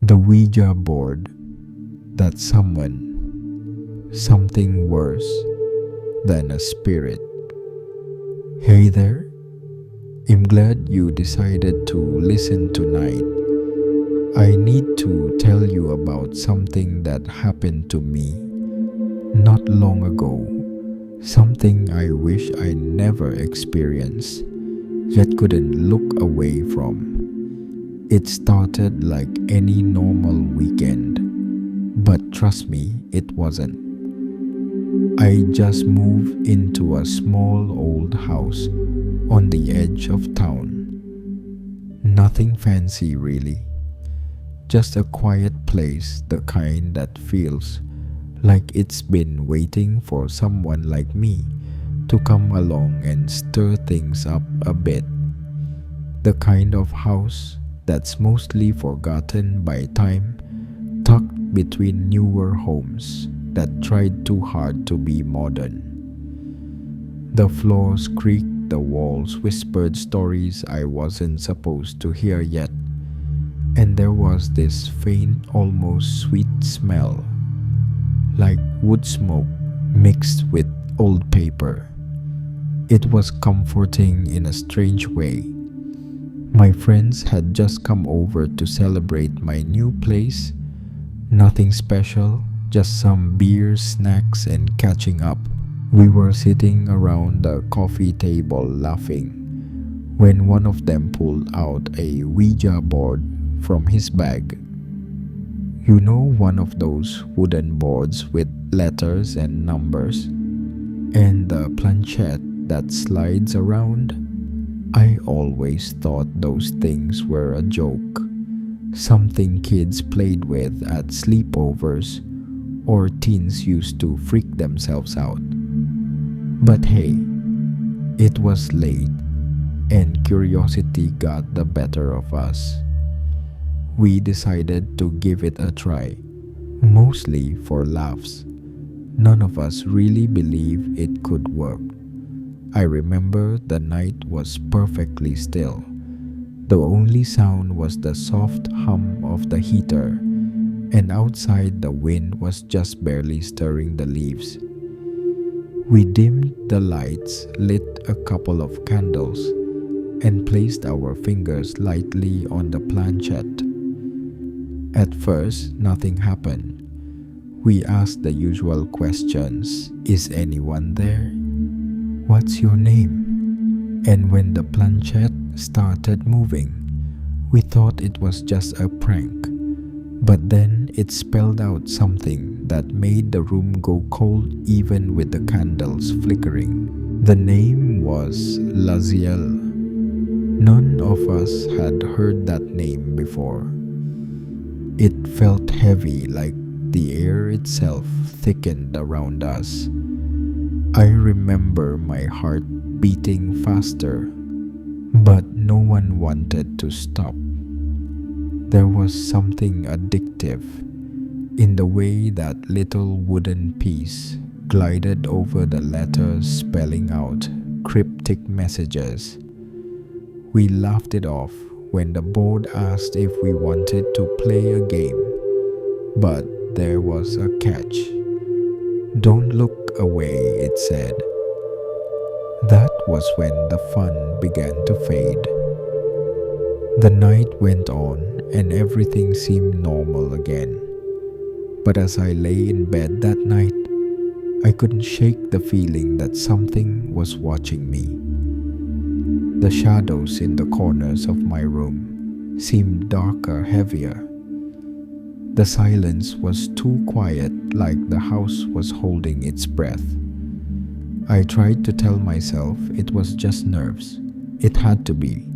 The Ouija board that summoned something worse than a spirit. Hey there, I'm glad you decided to listen tonight. I need to tell you about something that happened to me not long ago. Something I wish I never experienced, yet couldn't look away from. It started like any normal weekend, but trust me, it wasn't. I just moved into a small old house on the edge of town. Nothing fancy really, just a quiet place, the kind that feels like it's been waiting for someone like me to come along and stir things up a bit. The kind of house that's mostly forgotten by time, tucked between newer homes that tried too hard to be modern. The floors creaked, the walls whispered stories I wasn't supposed to hear yet, and there was this faint, almost sweet smell, like wood smoke mixed with old paper. It was comforting in a strange way. My friends had just come over to celebrate my new place. Nothing special, just some beers, snacks, and catching up. We were sitting around the coffee table laughing when one of them pulled out a Ouija board from his bag. You know, one of those wooden boards with letters and numbers, and the planchette that slides around. I always thought those things were a joke, something kids played with at sleepovers or teens used to freak themselves out. But hey, it was late and curiosity got the better of us. We decided to give it a try, mostly for laughs. None of us really believed it could work. I remember the night was perfectly still. The only sound was the soft hum of the heater, and outside the wind was just barely stirring the leaves. We dimmed the lights, lit a couple of candles, and placed our fingers lightly on the planchette. At first, nothing happened. We asked the usual questions. Is anyone there? What's your name? And when the planchette started moving, we thought it was just a prank. But then it spelled out something that made the room go cold even with the candles flickering. The name was Laziel. None of us had heard that name before. It felt heavy, like the air itself thickened around us. I remember my heart beating faster, but no one wanted to stop. There was something addictive in the way that little wooden piece glided over the letters spelling out cryptic messages. We laughed it off when the board asked if we wanted to play a game, but there was a catch. Don't look away, it said. That was when the fun began to fade. The night went on and everything seemed normal again. But as I lay in bed that night, I couldn't shake the feeling that something was watching me. The shadows in the corners of my room seemed darker, heavier. The silence was too quiet, like the house was holding its breath. I tried to tell myself it was just nerves. It had to be.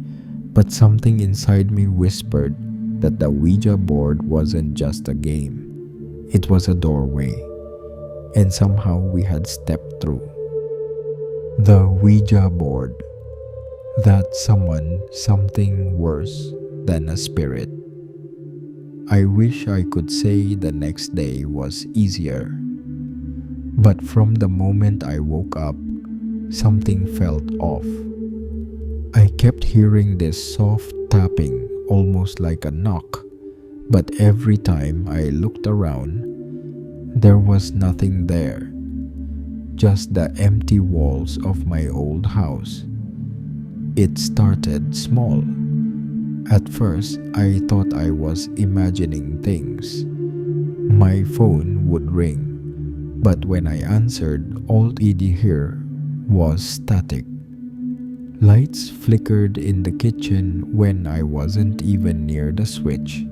But something inside me whispered that the Ouija board wasn't just a game. It was a doorway. And somehow we had stepped through. The Ouija board that summoned something worse than a spirit. I wish I could say the next day was easier. But from the moment I woke up, something felt off. I kept hearing this soft tapping, almost like a knock, But every time I looked around, there was nothing there, just the empty walls of my old house. It started small. At first, I thought I was imagining things. My phone would ring, but when I answered, all I'd hear was static. Lights flickered in the kitchen when I wasn't even near the switch.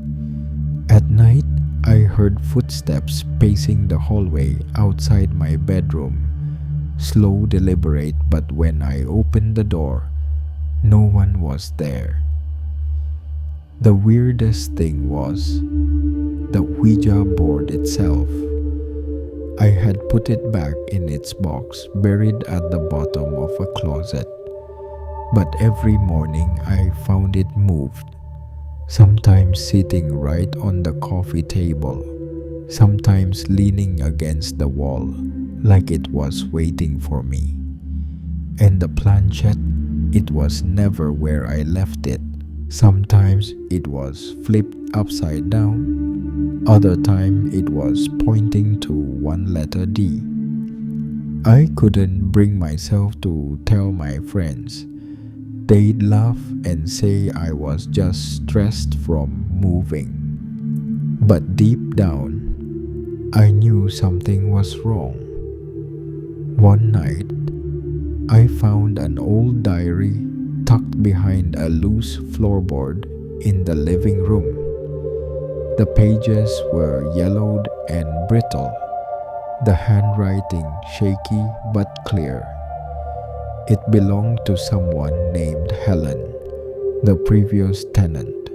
At night, I heard footsteps pacing the hallway outside my bedroom. Slow, deliberate, but when I opened the door, no one was there. The weirdest thing was the Ouija board itself. I had put it back in its box, buried at the bottom of a closet. But every morning I found it moved, sometimes sitting right on the coffee table, sometimes leaning against the wall like it was waiting for me. And the planchette, it was never where I left it. Sometimes it was flipped upside down, other time it was pointing to one letter D. I couldn't bring myself to tell my friends. They'd laugh and say I was just stressed from moving. But deep down, I knew something was wrong. One night, I found an old diary tucked behind a loose floorboard in the living room. The pages were yellowed and brittle, the handwriting shaky but clear. It belonged to someone named Helen, the previous tenant.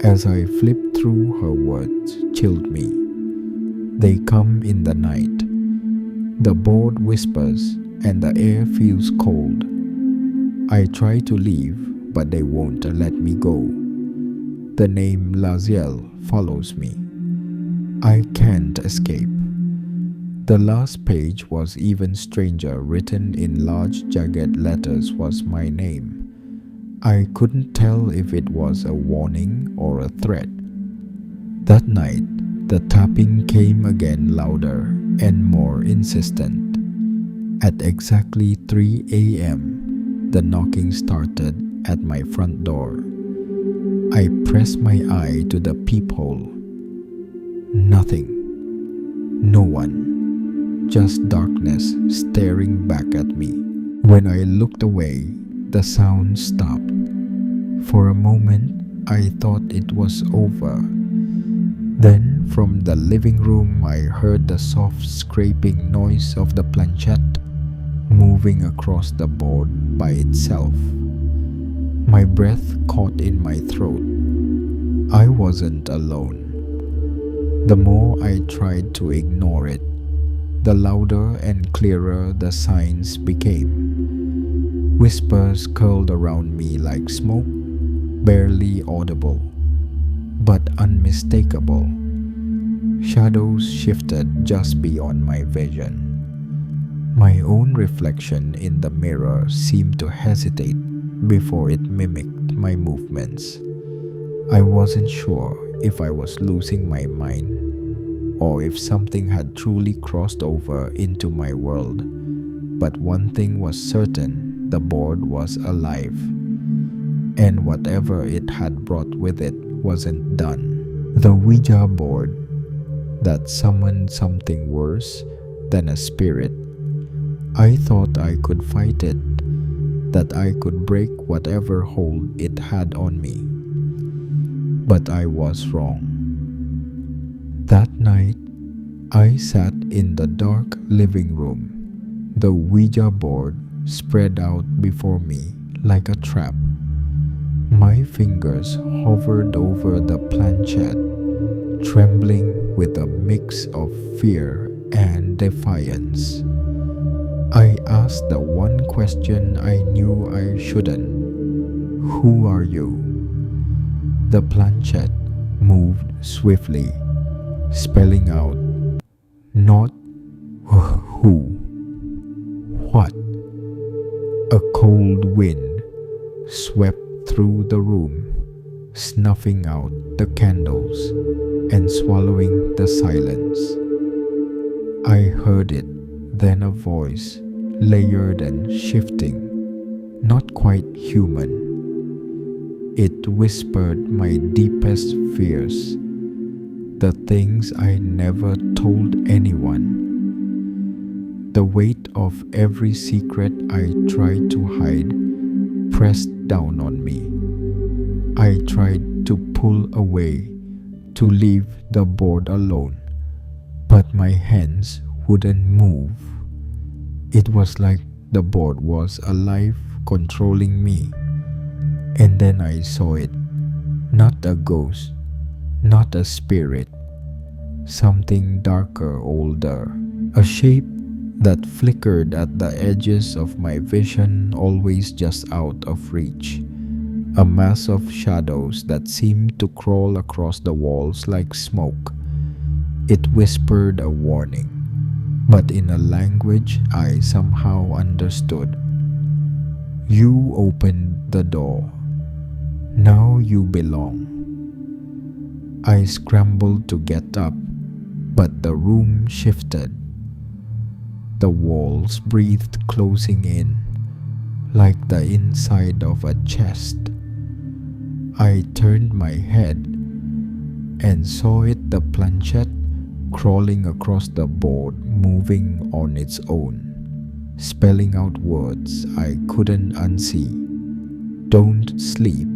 As I flipped through, her words chilled me. They come in the night. The board whispers and the air feels cold. I try to leave, but they won't let me go. The name Laziel follows me. I can't escape. The last page was even stranger. Written in large jagged letters was my name. I couldn't tell if it was a warning or a threat. That night, the tapping came again, louder and more insistent. At exactly 3 a.m., the knocking started at my front door. I pressed my eye to the peephole. Nothing. No one. Just darkness staring back at me. When I looked away, the sound stopped. For a moment, I thought it was over. Then, from the living room, I heard the soft scraping noise of the planchette moving across the board by itself. My breath caught in my throat. I wasn't alone. The more I tried to ignore it, the louder and clearer the signs became. Whispers curled around me like smoke, barely audible, but unmistakable. Shadows shifted just beyond my vision. My own reflection in the mirror seemed to hesitate before it mimicked my movements. I wasn't sure if I was losing my mind or if something had truly crossed over into my world. But one thing was certain, the board was alive. And whatever it had brought with it wasn't done. The Ouija board that summoned something worse than a spirit. I thought I could fight it, that I could break whatever hold it had on me. But I was wrong. That night, I sat in the dark living room, the Ouija board spread out before me like a trap. My fingers hovered over the planchette, trembling with a mix of fear and defiance. I asked the one question I knew I shouldn't. Who are you? The planchette moved swiftly, spelling out, not who, what. A cold wind swept through the room, snuffing out the candles and swallowing the silence. I heard it, then a voice, layered and shifting, not quite human. It whispered my deepest fears, the things I never told anyone. The weight of every secret I tried to hide pressed down on me. I tried to pull away, to leave the board alone, but my hands wouldn't move. It was like the board was alive, controlling me. And then I saw it. Not a ghost, not a spirit. Something darker, older. A shape that flickered at the edges of my vision, always just out of reach. A mass of shadows that seemed to crawl across the walls like smoke. It whispered a warning, but in a language I somehow understood. You opened the door. Now you belong. I scrambled to get up, but the room shifted. The walls breathed, closing in, like the inside of a chest. I turned my head and saw it, the planchette, crawling across the board, moving on its own, spelling out words I couldn't unsee. Don't sleep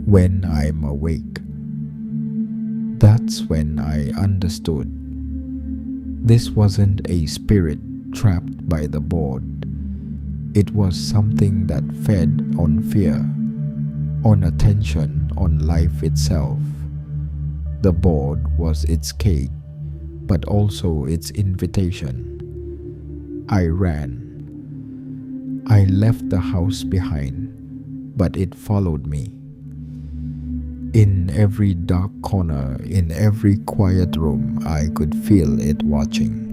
when I'm awake. That's when I understood. This wasn't a spirit trapped by the board. It was something that fed on fear, on attention, on life itself. The board was its cage, but also its invitation. I ran. I left the house behind, but it followed me. In every dark corner, in every quiet room, I could feel it watching.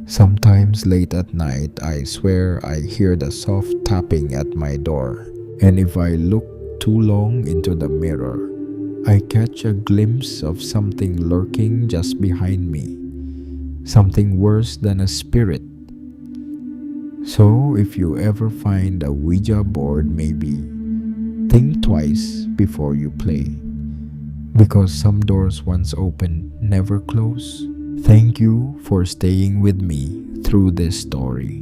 Sometimes late at night, I swear I hear the soft tapping at my door. And if I look too long into the mirror, I catch a glimpse of something lurking just behind me. Something worse than a spirit. So if you ever find a Ouija board, maybe think twice before you play. Because some doors once opened never close. Thank you for staying with me through this story.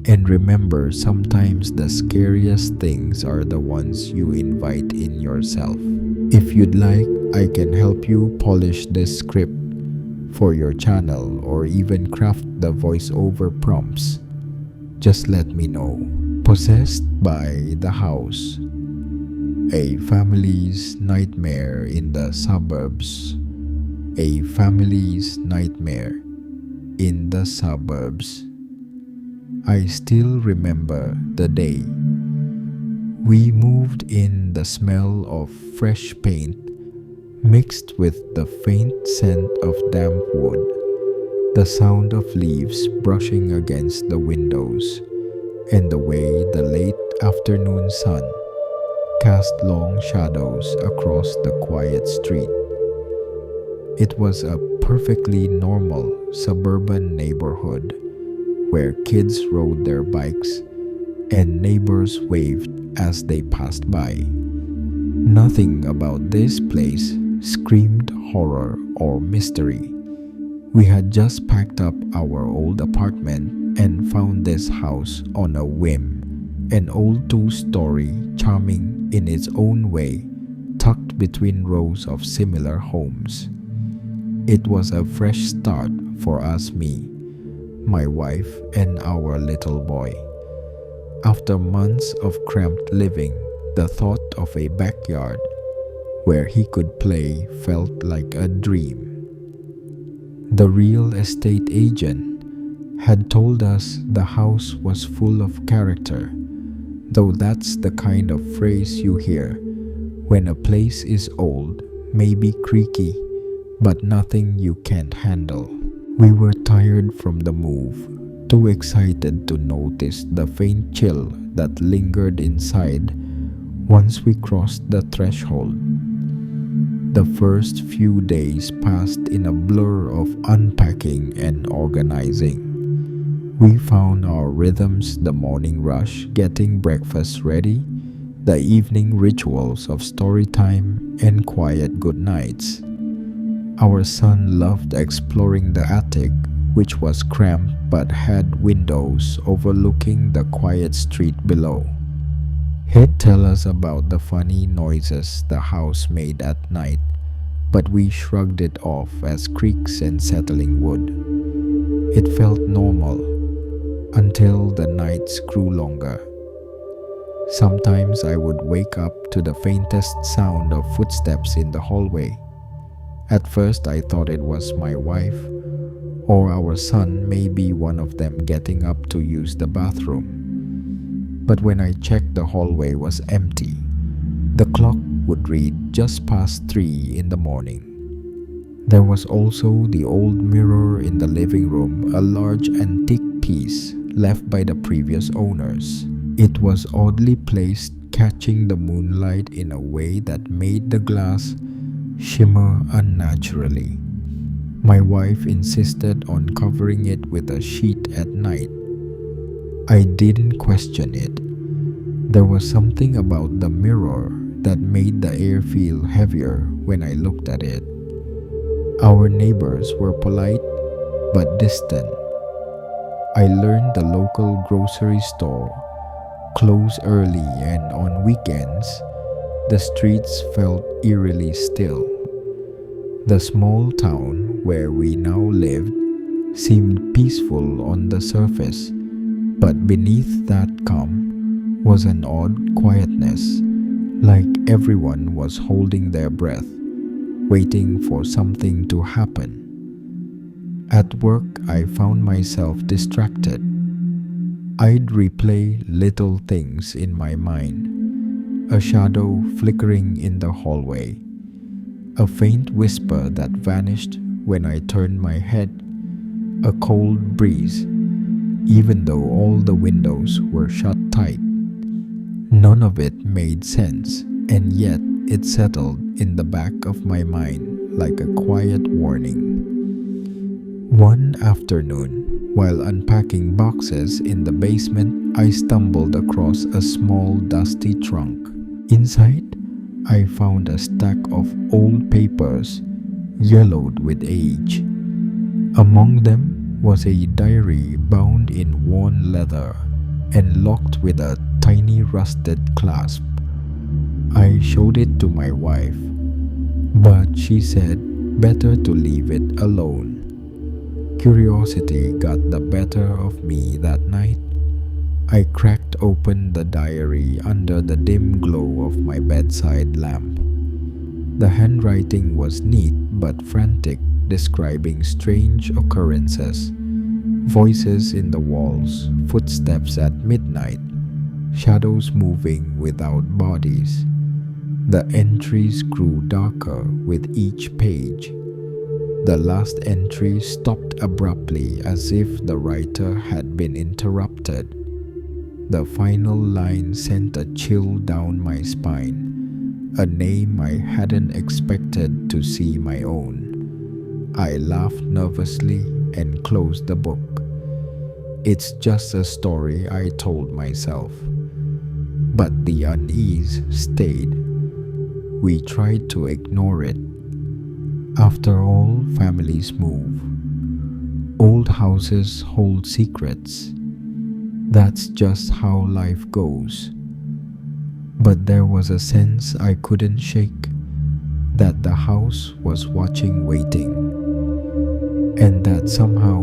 And remember, sometimes the scariest things are the ones you invite in yourself. If you'd like, I can help you polish this script for your channel or even craft the voiceover prompts. Just let me know. Possessed by the House. A family's nightmare in the suburbs. A family's nightmare in the suburbs. I still remember the day. We moved in, the smell of fresh paint mixed with the faint scent of damp wood, the sound of leaves brushing against the windows, and the way the late afternoon sun cast long shadows across the quiet street. It was a perfectly normal suburban neighborhood where kids rode their bikes and neighbors waved as they passed by. Nothing about this place screamed horror or mystery. We had just packed up our old apartment and found this house on a whim. An old two-story, charming in its own way, tucked between rows of similar homes. It was a fresh start for us, me, my wife, and our little boy. After months of cramped living, the thought of a backyard where he could play felt like a dream. The real estate agent had told us the house was full of character, though that's the kind of phrase you hear when a place is old, maybe creaky, but nothing you can't handle. We were tired from the move, too excited to notice the faint chill that lingered inside Once we crossed the threshold, the first few days passed in a blur of unpacking and organizing. We found our rhythms: the morning rush, getting breakfast ready, the evening rituals of story time and quiet good nights. Our son loved exploring the attic, which was cramped but had windows overlooking the quiet street below. He'd tell us about the funny noises the house made at night, but we shrugged it off as creaks and settling wood. It felt normal until the nights grew longer. Sometimes I would wake up to the faintest sound of footsteps in the hallway. At first I thought it was my wife or our son, maybe one of them getting up to use the bathroom. But when I checked, the hallway was empty. The clock would read just past 3 in the morning. There was also the old mirror in the living room, a large antique piece left by the previous owners. It was oddly placed, catching the moonlight in a way that made the glass shimmer unnaturally. My wife insisted on covering it with a sheet at night. I didn't question it. There was something about the mirror that made the air feel heavier when I looked at it. Our neighbors were polite but distant. I learned the local grocery store closed early, and on weekends, the streets felt eerily still. The small town where we now lived seemed peaceful on the surface, but beneath that calm was an odd quietness, like everyone was holding their breath, waiting for something to happen. At work, I found myself distracted. I'd replay little things in my mind: a shadow flickering in the hallway, a faint whisper that vanished when I turned my head, a cold breeze, even though all the windows were shut tight. None of it made sense, and yet it settled in the back of my mind like a quiet warning. One afternoon, while unpacking boxes in the basement, I stumbled across a small dusty trunk. Inside, I found a stack of old papers, yellowed with age. Among them was a diary bound in worn leather and locked with a tiny rusted clasp. I showed it to my wife, but she said better to leave it alone. Curiosity got the better of me that night. I cracked open the diary under the dim glow of my bedside lamp. The handwriting was neat but frantic, describing strange occurrences: voices in the walls, footsteps at midnight, shadows moving without bodies. The entries grew darker with each page. The last entry stopped abruptly, as if the writer had been interrupted. The final line sent a chill down my spine, a name I hadn't expected to see my own. I laughed nervously and closed the book. It's just a story, I told myself. But the unease stayed. We tried to ignore it. After all, families move. Old houses hold secrets. That's just how life goes. But there was a sense I couldn't shake, that the house was watching, waiting, and that somehow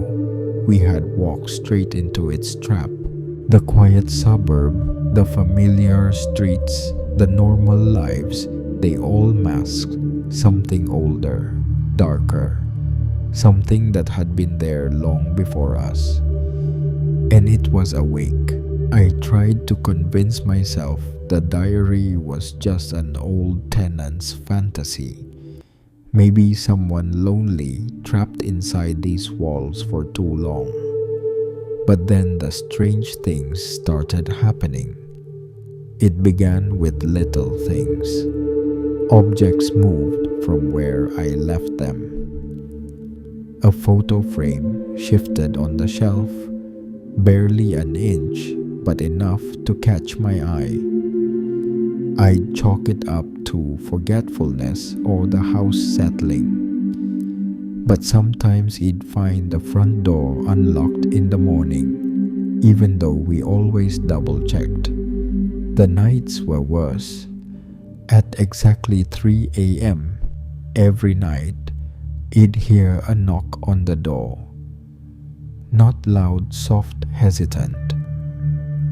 we had walked straight into its trap. The quiet suburb, the familiar streets, the normal lives, they all masked something older, darker, something that had been there long before us. And it was awake. I tried to convince myself the diary was just an old tenant's fantasy. Maybe someone lonely trapped inside these walls for too long. But then the strange things started happening. It began with little things. Objects moved from where I left them. A photo frame shifted on the shelf, barely an inch, but enough to catch my eye. I'd chalk it up to forgetfulness or the house settling. But sometimes he'd find the front door unlocked in the morning, even though we always double-checked. The nights were worse. At exactly 3 a.m. every night, he'd hear a knock on the door. Not loud, soft, hesitant.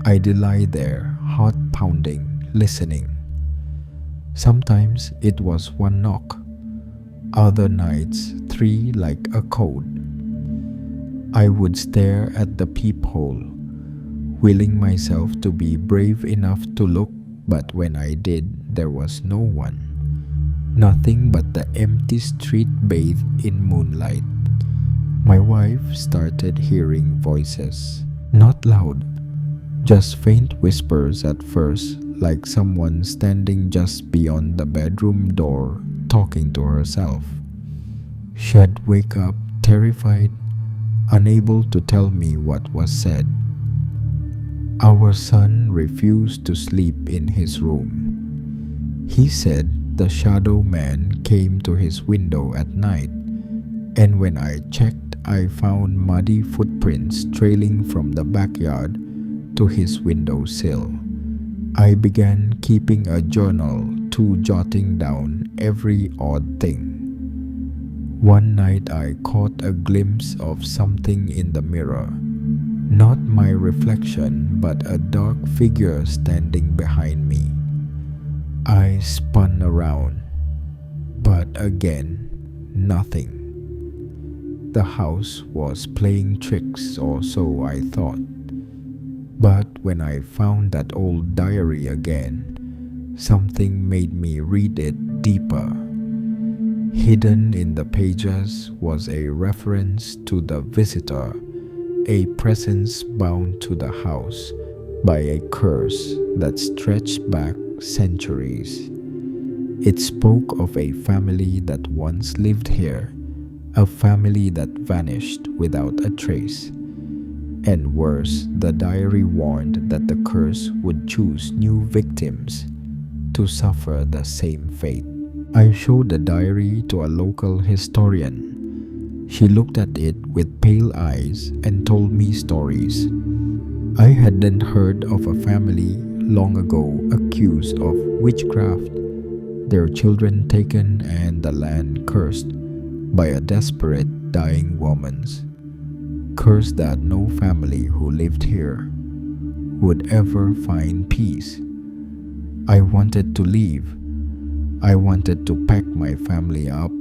I'd lie there, heart pounding, listening. Sometimes it was one knock. Other nights, 3 like a code. I would stare at the peephole, willing myself to be brave enough to look, but when I did, there was no one. Nothing but the empty street bathed in moonlight. My wife started hearing voices. Not loud, just faint whispers at first, like someone standing just beyond the bedroom door, talking to herself. She'd wake up terrified, unable to tell me what was said. Our son refused to sleep in his room. He said the shadow man came to his window at night, and when I checked, I found muddy footprints trailing from the backyard to his windowsill. I began keeping a journal to jotting down every odd thing. One night I caught a glimpse of something in the mirror. Not my reflection, but a dark figure standing behind me. I spun around, but again, nothing. The house was playing tricks, or so I thought. But when I found that old diary again, something made me read it deeper. Hidden in the pages was a reference to the visitor, a presence bound to the house by a curse that stretched back centuries. It spoke of a family that once lived here, a family that vanished without a trace. And worse, the diary warned that the curse would choose new victims to suffer the same fate. I showed the diary to a local historian. She looked at it with pale eyes and told me stories. I hadn't heard of a family long ago accused of witchcraft, their children taken and the land cursed by a desperate dying woman's. Curse that no family who lived here would ever find peace. I wanted to leave. I wanted to pack my family up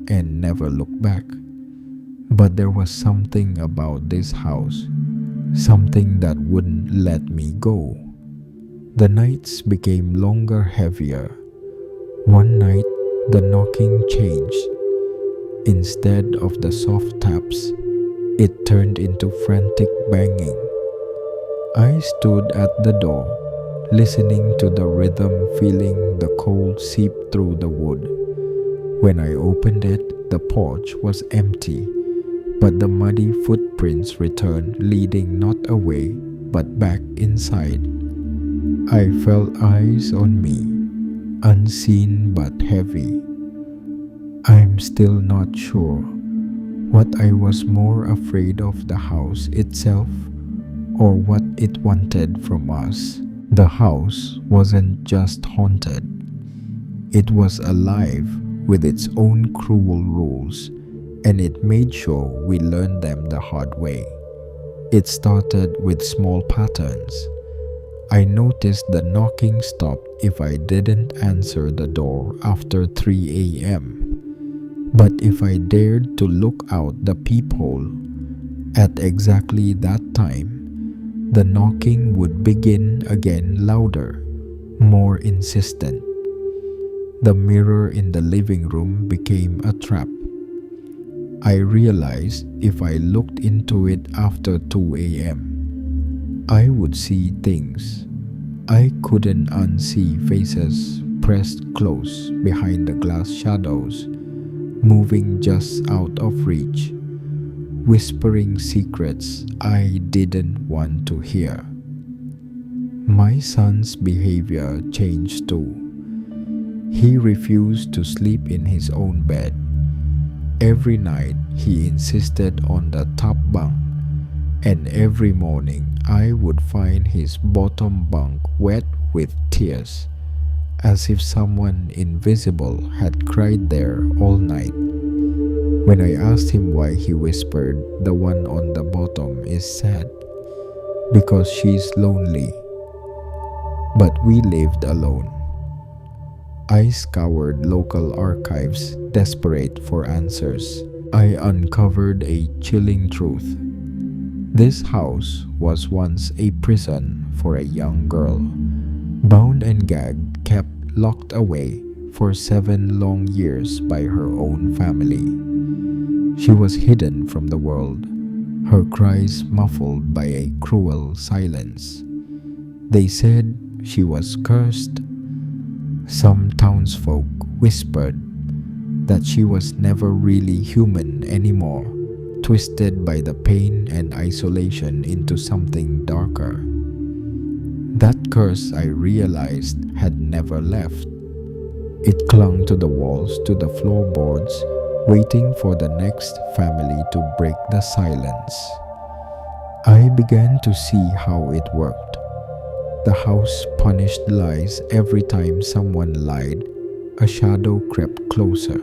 and never look back. But there was something about this house, something that wouldn't let me go. The nights became longer, heavier. One night, the knocking changed. Instead of the soft taps, it turned into frantic banging. I stood at the door, listening to the rhythm, feeling the cold seep through the wood. When I opened it, the porch was empty, but the muddy footprints returned, leading not away, but back inside. I felt eyes on me, unseen but heavy. I'm still not sure what I was more afraid of, the house itself or what it wanted from us. The house wasn't just haunted. It was alive with its own cruel rules, and it made sure we learned them the hard way. It started with small patterns. I noticed the knocking stopped if I didn't answer the door after 3 a.m. But if I dared to look out the peephole at exactly that time, the knocking would begin again, louder, more insistent. The mirror in the living room became a trap. I realized if I looked into it after 2 a.m., I would see things. I couldn't unsee faces pressed close behind the glass shadows, moving just out of reach, whispering secrets I didn't want to hear. My son's behavior changed too. He refused to sleep in his own bed. Every night he insisted on the top bunk, and every morning I would find his bottom bunk wet with tears, as if someone invisible had cried there all night. When I asked him why, he whispered, "The one on the bottom is sad because she's lonely." But we lived alone. I scoured local archives, desperate for answers. I uncovered a chilling truth. This house was once a prison for a young girl, bound and gagged, kept locked away for 7 long years by her own family. She was hidden from the world, her cries muffled by a cruel silence. They said she was cursed. Some townsfolk whispered that she was never really human anymore, twisted by the pain and isolation into something darker. That curse, I realized, had never left. It clung to the walls, to the floorboards, waiting for the next family to break the silence. I began to see how it worked. The house punished lies. Every time someone lied, a shadow crept closer.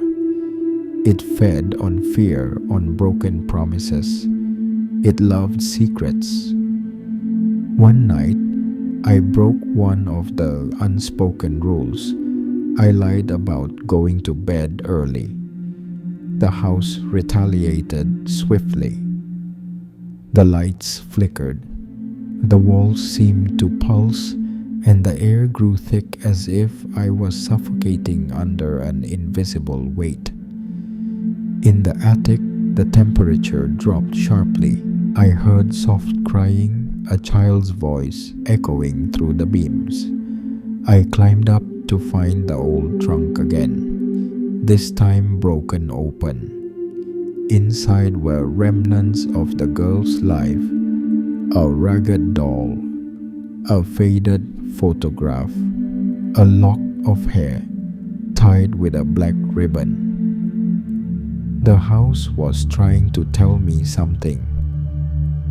It fed on fear, on broken promises. It loved secrets. One night, I broke one of the unspoken rules. I lied about going to bed early. The house retaliated swiftly. The lights flickered. The walls seemed to pulse, and the air grew thick as if I was suffocating under an invisible weight. In the attic, the temperature dropped sharply. I heard soft crying, a child's voice echoing through the beams. I climbed up to find the old trunk again, this time broken open. Inside were remnants of the girl's life, a ragged doll, a faded photograph, a lock of hair tied with a black ribbon. The house was trying to tell me something,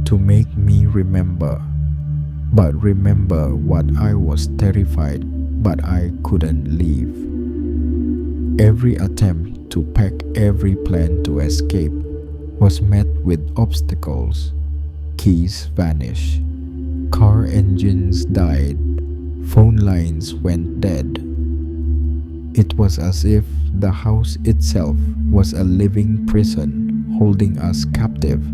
to make me remember, but remember what I was terrified, but I couldn't leave. Every attempt to pack, every plan to escape was met with obstacles. Keys vanished, car engines died, phone lines went dead. It was as if the house itself was a living prison holding us captive.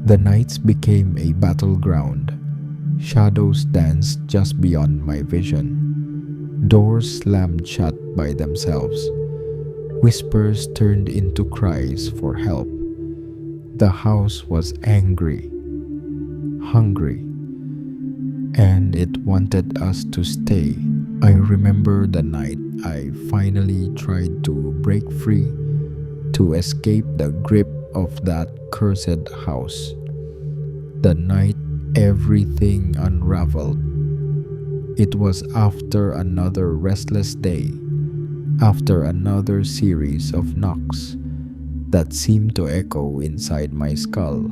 The nights became a battleground. Shadows danced just beyond my vision. Doors slammed shut by themselves. Whispers turned into cries for help. The house was angry, hungry, and it wanted us to stay. I remember the night I finally tried to break free, to escape the grip of that cursed house. The night everything unraveled. It was after another restless day, after another series of knocks that seemed to echo inside my skull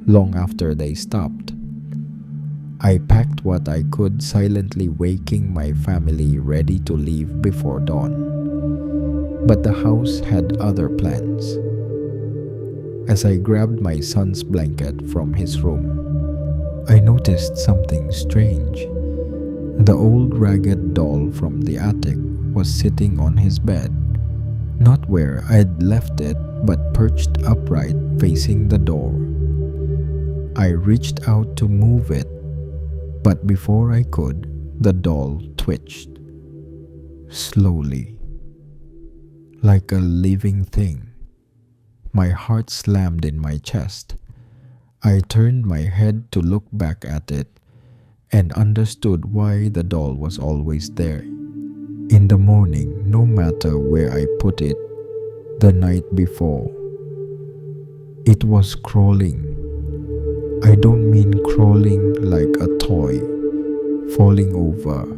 long after they stopped. I packed what I could, silently waking my family, ready to leave before dawn. But the house had other plans. As I grabbed my son's blanket from his room, I noticed something strange. The old ragged doll from the attic was sitting on his bed, not where I'd left it, but perched upright facing the door. I reached out to move it, but before I could, the doll twitched. Slowly, like a living thing. My heart slammed in my chest. I turned my head to look back at it, and understood why the doll was always there. In the morning, no matter where I put it, the night before, it was crawling. I don't mean crawling like a toy, falling over.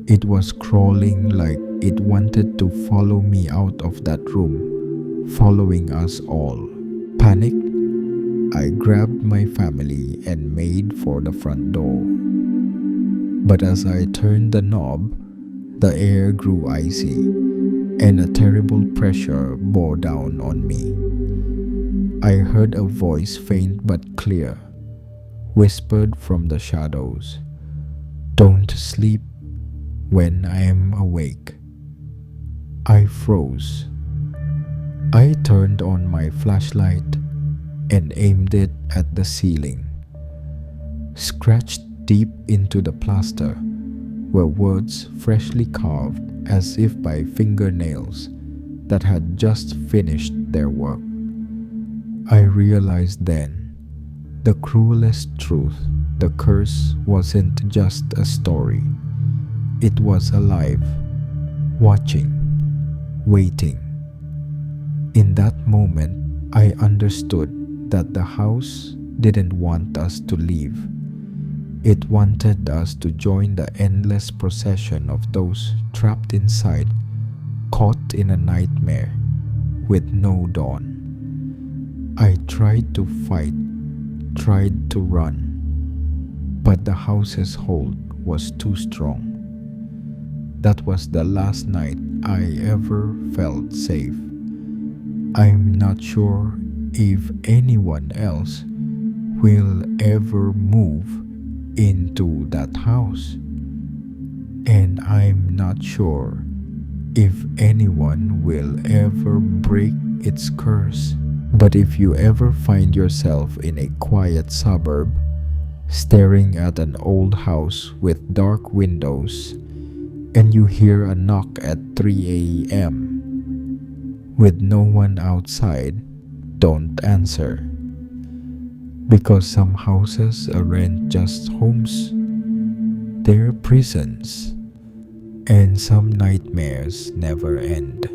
It was crawling like it wanted to follow me out of that room, following us all. Panicked, I grabbed my family and made for the front door. But as I turned the knob, the air grew icy, and a terrible pressure bore down on me. I heard a voice, faint but clear, whispered from the shadows, "Don't sleep when I am awake." I froze. I turned on my flashlight and aimed it at the ceiling. Scratched deep into the plaster were words freshly carved as if by fingernails that had just finished their work. I realized then the cruelest truth: the curse wasn't just a story. It was alive, watching, waiting. In that moment, I understood that the house didn't want us to leave. It wanted us to join the endless procession of those trapped inside, caught in a nightmare with no dawn. I tried to fight, tried to run, but the house's hold was too strong. That was the last night I ever felt safe. I'm not sure if anyone else will ever move into that house, and I'm not sure if anyone will ever break its curse. But if you ever find yourself in a quiet suburb, staring at an old house with dark windows, and you hear a knock at 3 a.m. with no one outside, don't answer. Because some houses aren't just homes, they're prisons, and some nightmares never end.